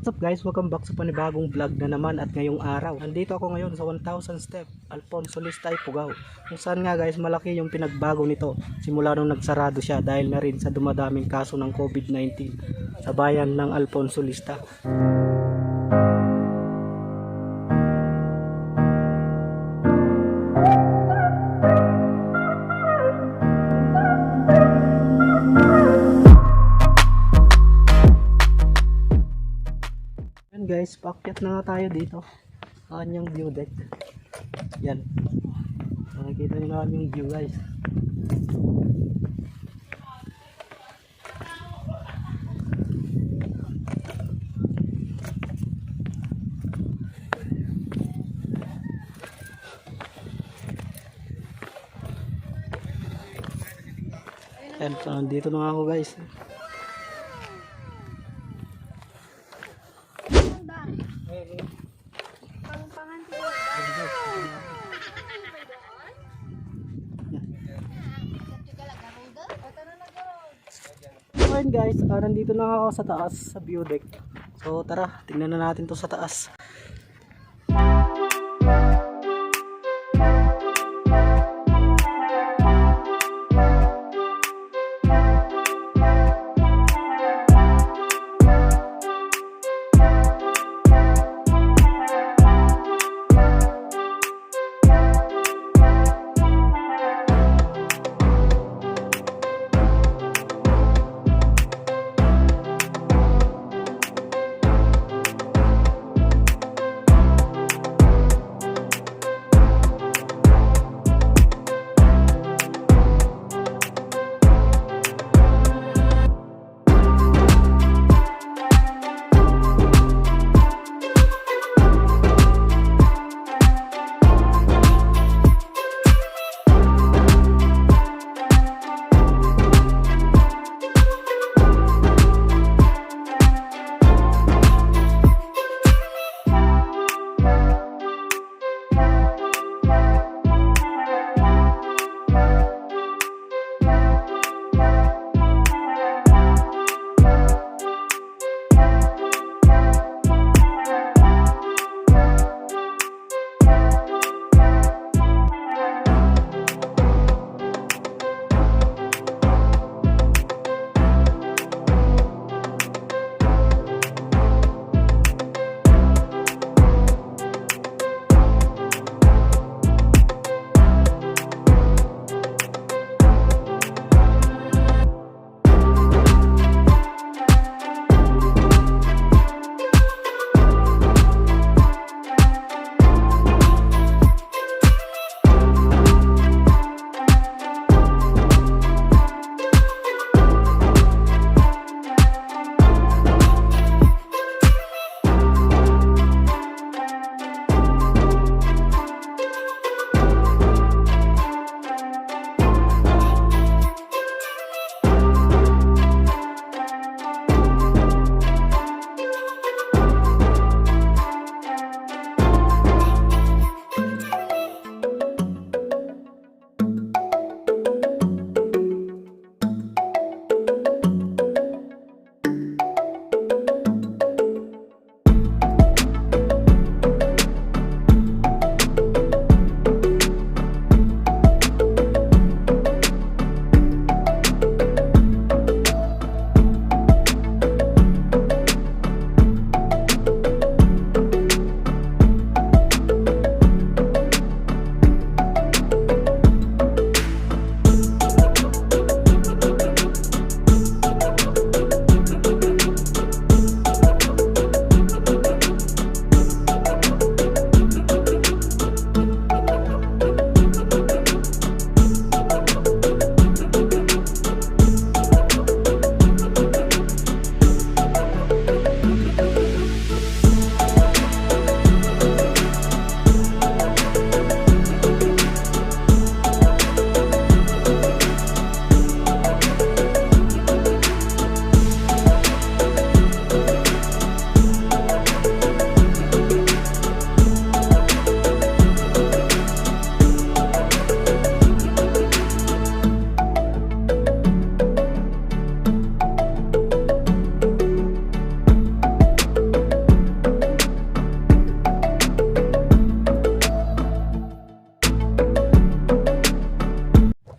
what's up guys? Welcome back sa panibagong vlog na naman at ngayong araw. Nandito ako ngayon sa 1000 step, Alfonsolista, Ifugao. Kung saan nga guys, malaki yung pinagbago nito simula nung nagsarado siya dahil na rin sa dumadaming kaso ng COVID-19 sa bayan ng Alfonsolista. Guys, paakyat na nga tayo dito sa kanyang view deck. Yan, makikita nyo na yung view guys. Yan, so nandito na nga ako guys. So guys, nandito na ako sa taas sa view deck. So tara, tingnan na natin to sa taas.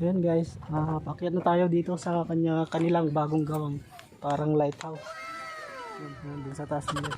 Ayan guys, paakyat na tayo dito sa kanilang bagong gawang parang lighthouse. Ayan, dun sa taas nila.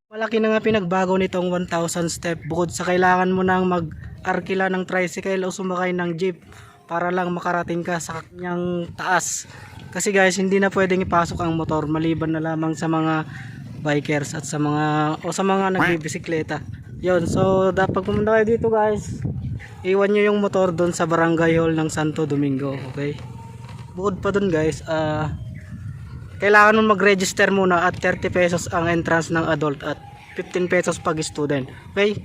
Malaki na nga pinagbago nitong 1,000 step bukod sa kailangan mo nang mag-arkila ng tricycle o sumakay ng jeep para lang makarating ka sa kanyang taas. Kasi guys, hindi na pwedeng ipasok ang motor maliban na lamang sa mga bikers at sa mga nagbibisikleta. Yon, so dapat pumunta kayo dito guys. Iwan nyo yung motor doon sa barangay hall ng Santo Domingo, okay? Bukod pa doon guys, kailangan mo mag-register muna at 30 pesos ang entrance ng adult at 15 pesos pag student. Okay?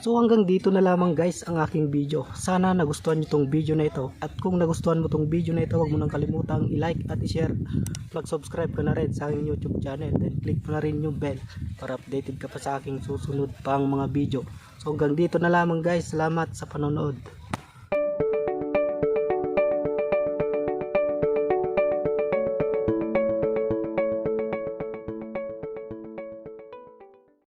So hanggang dito na lamang guys ang aking video. Sana nagustuhan nyo tong video na ito. At kung nagustuhan mo tong video na ito, huwag mo nang kalimutang i-like at i-share. Mag-subscribe ka na rin sa aking YouTube channel. Then click mo na rin yung bell para updated ka pa sa aking susunod pang mga video. So hanggang dito na lamang guys. Salamat sa panonood.